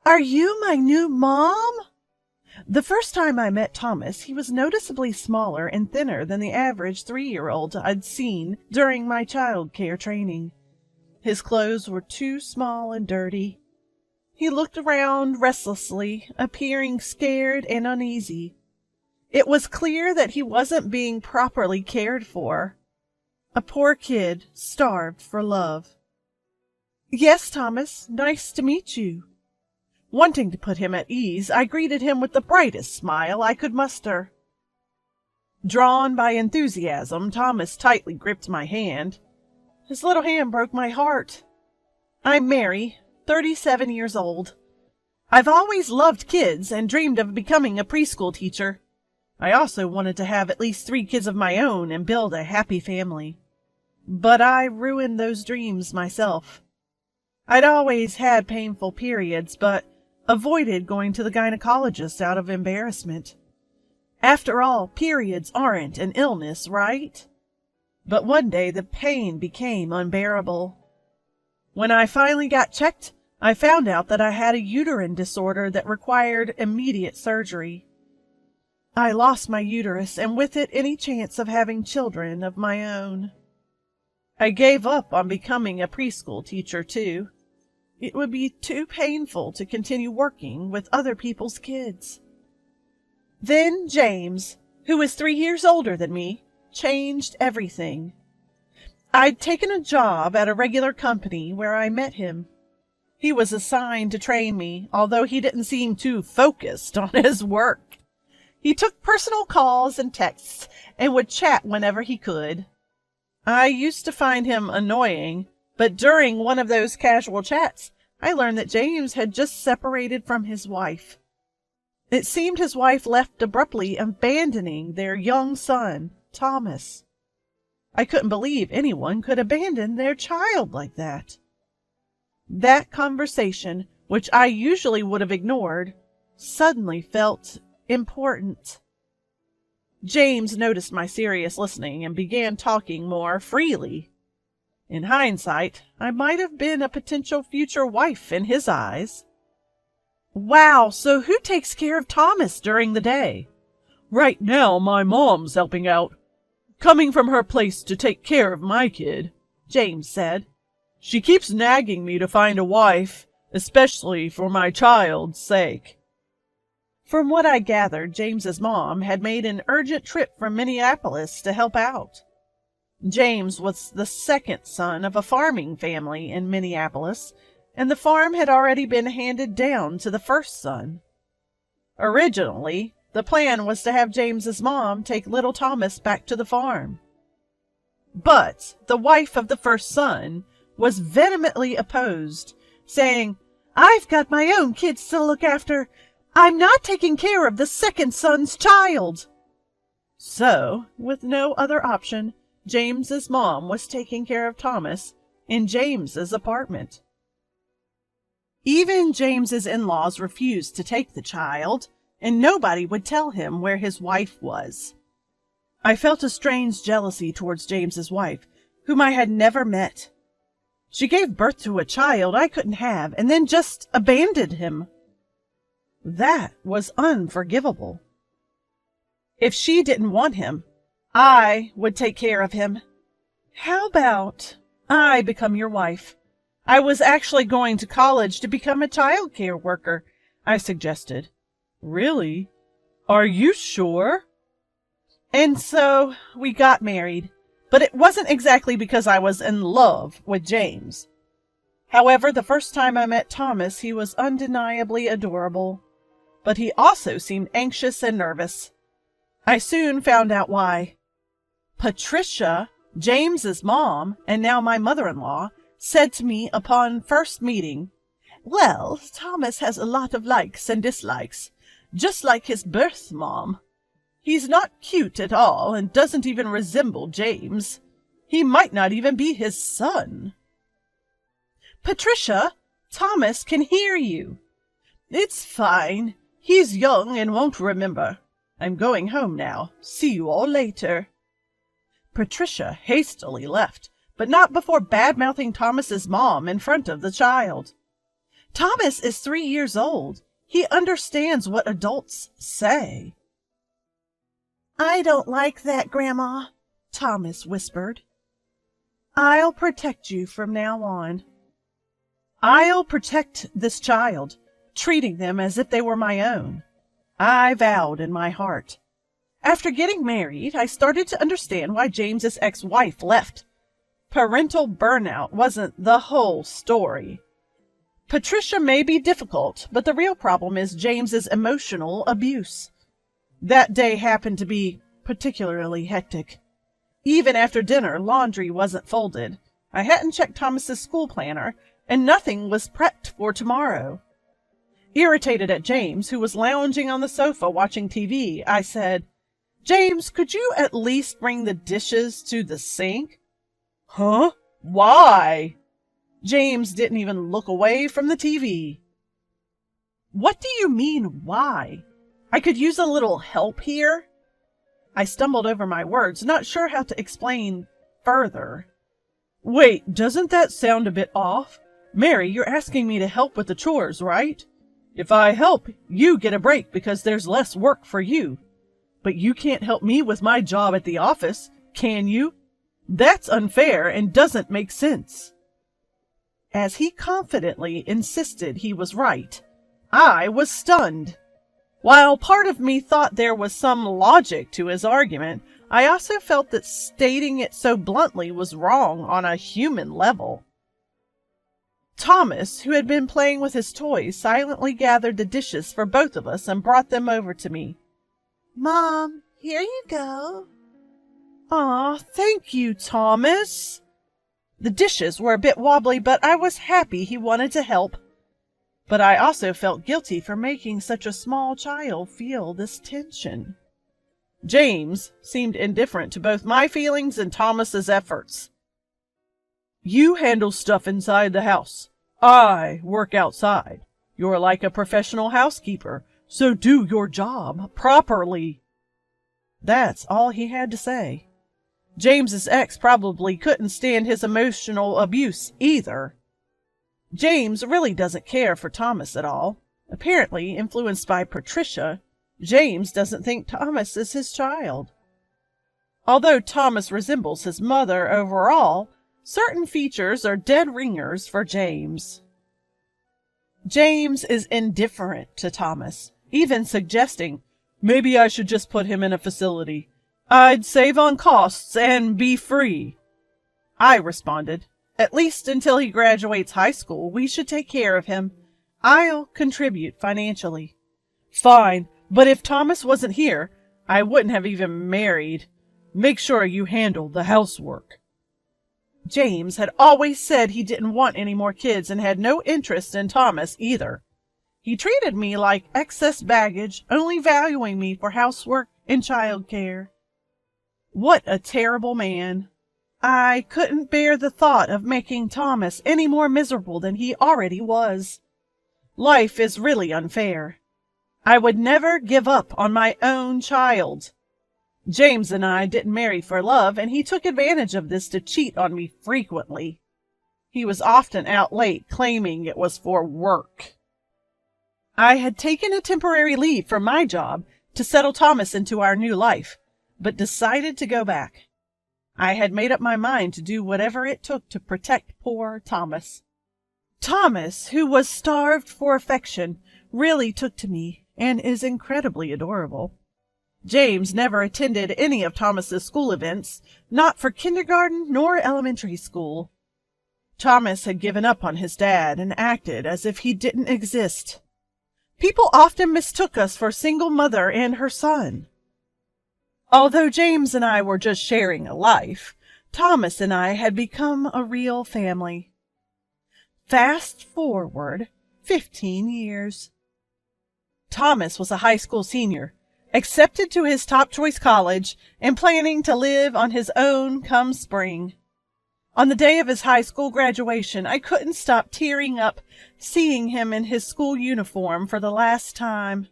Are you my new mom? The first time I met Thomas, he was noticeably smaller and thinner than the average 3-year-old I'd seen during my child care training. His clothes were too small and dirty. He looked around restlessly, appearing scared and uneasy. It was clear that he wasn't being properly cared for. A poor kid, starved for love. Yes, Thomas, nice to meet you. Wanting to put him at ease, I greeted him with the brightest smile I could muster. Drawn by enthusiasm, Thomas tightly gripped my hand. His little hand broke my heart. I'm Mary, 37 years old. I've always loved kids and dreamed of becoming a preschool teacher. I also wanted to have at least 3 kids of my own and build a happy family. But I ruined those dreams myself. I'd always had painful periods, but avoided going to the gynecologist out of embarrassment. After all, periods aren't an illness, right? But one day the pain became unbearable. When I finally got checked, I found out that I had a uterine disorder that required immediate surgery. I lost my uterus, and with it any chance of having children of my own. I gave up on becoming a preschool teacher, too. It would be too painful to continue working with other people's kids. Then James, who was 3 years older than me, changed everything. I'd taken a job at a regular company where I met him. He was assigned to train me, although he didn't seem too focused on his work. He took personal calls and texts and would chat whenever he could. I used to find him annoying, but during one of those casual chats, I learned that James had just separated from his wife. It seemed his wife left abruptly, abandoning their young son, Thomas. I couldn't believe anyone could abandon their child like that. That conversation, which I usually would have ignored, suddenly felt important. James noticed my serious listening and began talking more freely. In hindsight, I might have been a potential future wife in his eyes. Wow, so who takes care of Thomas during the day? Right now, my mom's helping out, coming from her place to take care of my kid, James said. She keeps nagging me to find a wife, especially for my child's sake. From what I gathered, James's mom had made an urgent trip from Minneapolis to help out. James was the second son of a farming family in Minneapolis, and the farm had already been handed down to the first son. Originally, the plan was to have James's mom take little Thomas back to the farm. But the wife of the first son was vehemently opposed, saying, "I've got my own kids to look after. I'm not taking care of the second son's child." So, with no other option, James's mom was taking care of Thomas in James's apartment. Even James's in-laws refused to take the child, and nobody would tell him where his wife was. I felt a strange jealousy towards James's wife, whom I had never met. She gave birth to a child I couldn't have, and then just abandoned him. That was unforgivable. If she didn't want him, I would take care of him. How about I become your wife? I was actually going to college to become a child care worker, I suggested. Really? Are you sure? And so we got married, but it wasn't exactly because I was in love with James. However, the first time I met Thomas, he was undeniably adorable, but he also seemed anxious and nervous. I soon found out why. Patricia, James's mom, and now my mother-in-law, said to me upon first meeting, "Well, Thomas has a lot of likes and dislikes, just like his birth mom. He's not cute at all and doesn't even resemble James. He might not even be his son." "Patricia, Thomas can hear you." "It's fine. He's young and won't remember. I'm going home now. See you all later." Patricia hastily left, but not before bad-mouthing Thomas's mom in front of the child. Thomas is 3 years old. He understands what adults say. I don't like that, Grandma, Thomas whispered. I'll protect you from now on. I'll protect this child, treating them as if they were my own. I vowed in my heart. After getting married, I started to understand why James's ex-wife left. Parental burnout wasn't the whole story. Patricia may be difficult, but the real problem is James's emotional abuse. That day happened to be particularly hectic. Even after dinner, laundry wasn't folded. I hadn't checked Thomas's school planner, and nothing was prepped for tomorrow. Irritated at James, who was lounging on the sofa watching TV, I said, James, could you at least bring the dishes to the sink? Huh? Why? James didn't even look away from the TV. What do you mean, why? I could use a little help here. I stumbled over my words, not sure how to explain further. Wait, doesn't that sound a bit off? Mary, you're asking me to help with the chores, right? If I help, you get a break because there's less work for you. But you can't help me with my job at the office, can you? That's unfair and doesn't make sense. As he confidently insisted he was right, I was stunned. While part of me thought there was some logic to his argument, I also felt that stating it so bluntly was wrong on a human level. Thomas, who had been playing with his toys, silently gathered the dishes for both of us and brought them over to me. Mom, here you go. Aw, thank you, Thomas. The dishes were a bit wobbly, but I was happy he wanted to help. But I also felt guilty for making such a small child feel this tension. James seemed indifferent to both my feelings and Thomas's efforts. You handle stuff inside the house. I work outside. You're like a professional housekeeper, so do your job properly. That's all he had to say. James's ex probably couldn't stand his emotional abuse either. James really doesn't care for Thomas at all. Apparently, influenced by Patricia, James doesn't think Thomas is his child. Although Thomas resembles his mother overall, certain features are dead ringers for James. James is indifferent to Thomas, even suggesting, maybe I should just put him in a facility. I'd save on costs and be free. I responded, at least until he graduates high school, we should take care of him. I'll contribute financially. Fine, but if Thomas wasn't here, I wouldn't have even married. Make sure you handle the housework. James had always said he didn't want any more kids and had no interest in Thomas either. He treated me like excess baggage, only valuing me for housework and childcare. What a terrible man. I couldn't bear the thought of making Thomas any more miserable than he already was. Life is really unfair. I would never give up on my own child. James and I didn't marry for love, and he took advantage of this to cheat on me frequently. He was often out late, claiming it was for work. I had taken a temporary leave from my job to settle Thomas into our new life, but decided to go back. I had made up my mind to do whatever it took to protect poor Thomas. Thomas, who was starved for affection, really took to me and is incredibly adorable. James never attended any of Thomas's school events, not for kindergarten nor elementary school. Thomas had given up on his dad and acted as if he didn't exist. People often mistook us for a single mother and her son. Although James and I were just sharing a life, Thomas and I had become a real family. Fast forward 15 years. Thomas was a high school senior, accepted to his top choice college, and planning to live on his own come spring. On the day of his high school graduation, I couldn't stop tearing up seeing him in his school uniform for the last time.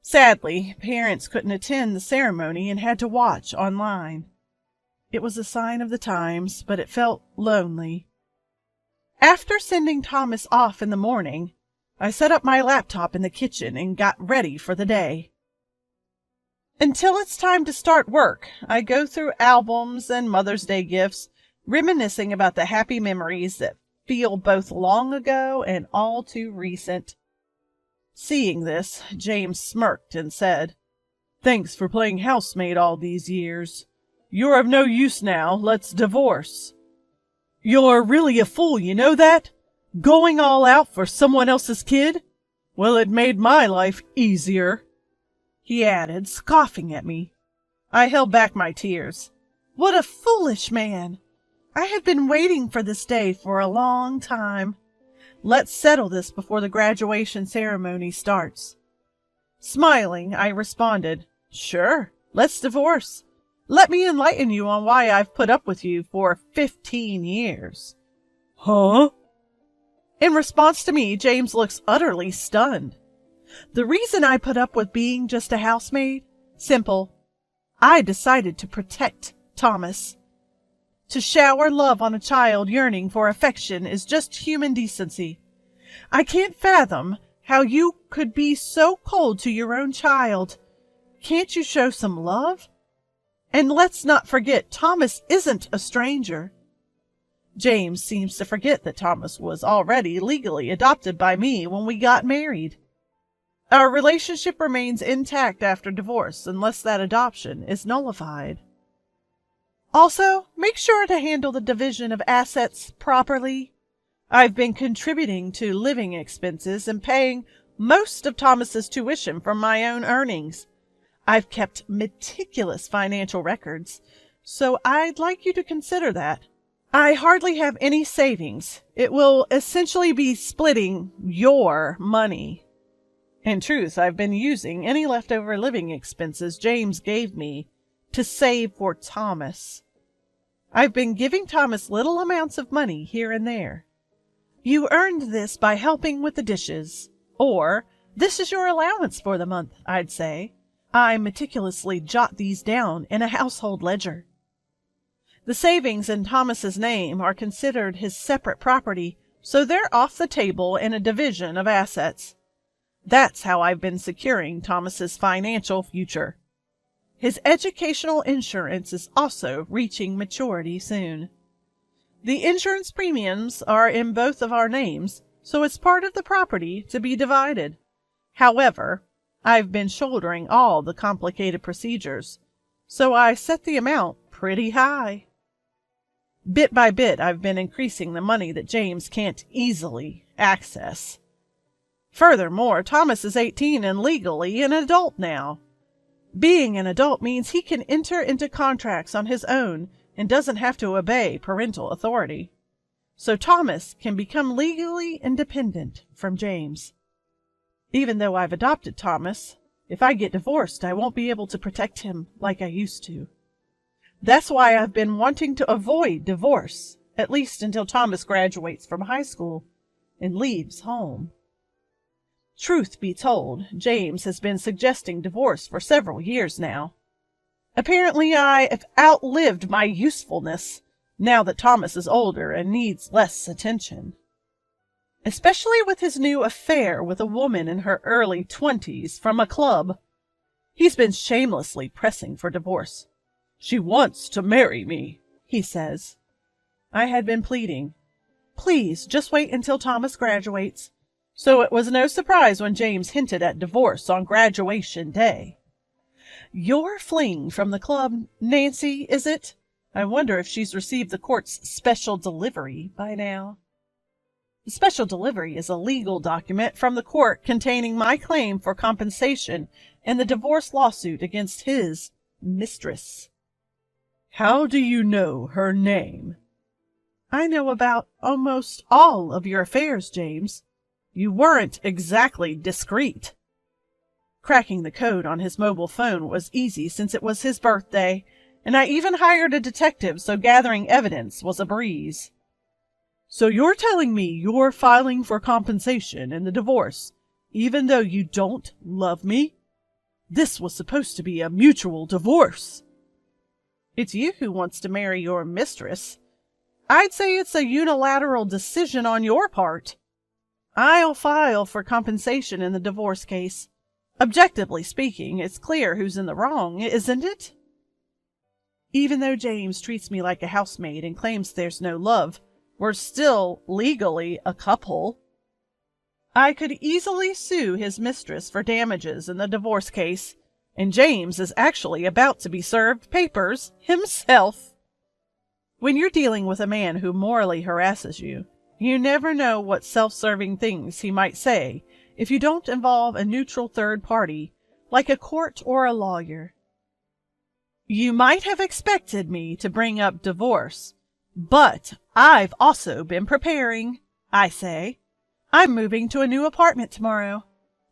Sadly, parents couldn't attend the ceremony and had to watch online. It was a sign of the times, but it felt lonely. After sending Thomas off in the morning, I set up my laptop in the kitchen and got ready for the day. Until it's time to start work, I go through albums and Mother's Day gifts, reminiscing about the happy memories that feel both long ago and all too recent. Seeing this, James smirked and said, "Thanks for playing housemaid all these years. You're of no use now. Let's divorce." "You're really a fool, you know that? Going all out for someone else's kid? Well, it made my life easier," he added, scoffing at me. I held back my tears. What a foolish man! I had been waiting for this day for a long time. Let's settle this before the graduation ceremony starts. Smiling, I responded, "Sure, let's divorce. Let me enlighten you on why I've put up with you for 15 years. "Huh?" In response to me, James looks utterly stunned. The reason I put up with being just a housemaid? Simple. I decided to protect Thomas. To shower love on a child yearning for affection is just human decency. I can't fathom how you could be so cold to your own child. Can't you show some love? And let's not forget, Thomas isn't a stranger. James seems to forget that Thomas was already legally adopted by me when we got married. Our relationship remains intact after divorce unless that adoption is nullified. Also, make sure to handle the division of assets properly. I've been contributing to living expenses and paying most of Thomas's tuition from my own earnings. I've kept meticulous financial records, so I'd like you to consider that. I hardly have any savings. It will essentially be splitting your money. In truth, I've been using any leftover living expenses James gave me to save for Thomas. I've been giving Thomas little amounts of money here and there. You earned this by helping with the dishes, or this is your allowance for the month, I'd say. I meticulously jot these down in a household ledger. The savings in Thomas's name are considered his separate property, so they're off the table in a division of assets. That's how I've been securing Thomas's financial future. His educational insurance is also reaching maturity soon. The insurance premiums are in both of our names, so it's part of the property to be divided. However, I've been shouldering all the complicated procedures, so I set the amount pretty high. Bit by bit, I've been increasing the money that James can't easily access. Furthermore, Thomas is 18 and legally an adult now. Being an adult means he can enter into contracts on his own and doesn't have to obey parental authority. So Thomas can become legally independent from James. Even though I've adopted Thomas, if I get divorced, I won't be able to protect him like I used to. That's why I've been wanting to avoid divorce, at least until Thomas graduates from high school and leaves home. Truth be told, James has been suggesting divorce for several years now. Apparently I have outlived my usefulness now that Thomas is older and needs less attention. Especially with his new affair with a woman in her early 20s from a club. He's been shamelessly pressing for divorce. "She wants to marry me," he says. I had been pleading, "Please, just wait until Thomas graduates." So it was no surprise when James hinted at divorce on graduation day. "Your fling from the club, Nancy, is it? I wonder if she's received the court's special delivery by now." The special delivery is a legal document from the court containing my claim for compensation in the divorce lawsuit against his mistress. "How do you know her name?" "I know about almost all of your affairs, James. You weren't exactly discreet." Cracking the code on his mobile phone was easy since it was his birthday, and I even hired a detective, so gathering evidence was a breeze. "So you're telling me you're filing for compensation in the divorce, even though you don't love me? This was supposed to be a mutual divorce." "It's you who wants to marry your mistress. I'd say it's a unilateral decision on your part." I'll file for compensation in the divorce case. Objectively speaking, it's clear who's in the wrong, isn't it? Even though James treats me like a housemaid and claims there's no love, we're still legally a couple. I could easily sue his mistress for damages in the divorce case, and James is actually about to be served papers himself. When you're dealing with a man who morally harasses you, you never know what self-serving things he might say if you don't involve a neutral third party, like a court or a lawyer. You might have expected me to bring up divorce, but I've also been preparing, I say. I'm moving to a new apartment tomorrow.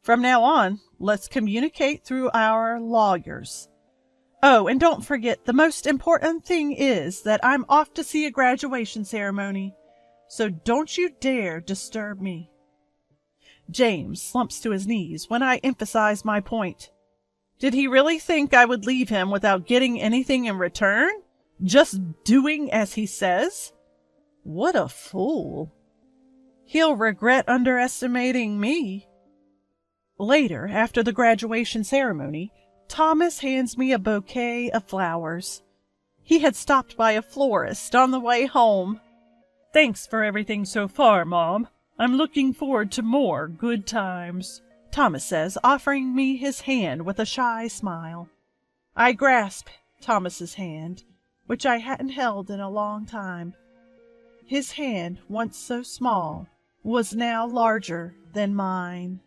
From now on, let's communicate through our lawyers. Oh, and don't forget, the most important thing is that I'm off to see a graduation ceremony, so don't you dare disturb me. James slumps to his knees when I emphasize my point. Did he really think I would leave him without getting anything in return? Just doing as he says? What a fool. He'll regret underestimating me. Later, after the graduation ceremony, Thomas hands me a bouquet of flowers. He had stopped by a florist on the way home. Thanks for everything so far, Mom. I'm looking forward to more good times, Thomas says, offering me his hand with a shy smile. I grasp Thomas's hand, which I hadn't held in a long time. His hand, once so small, was now larger than mine.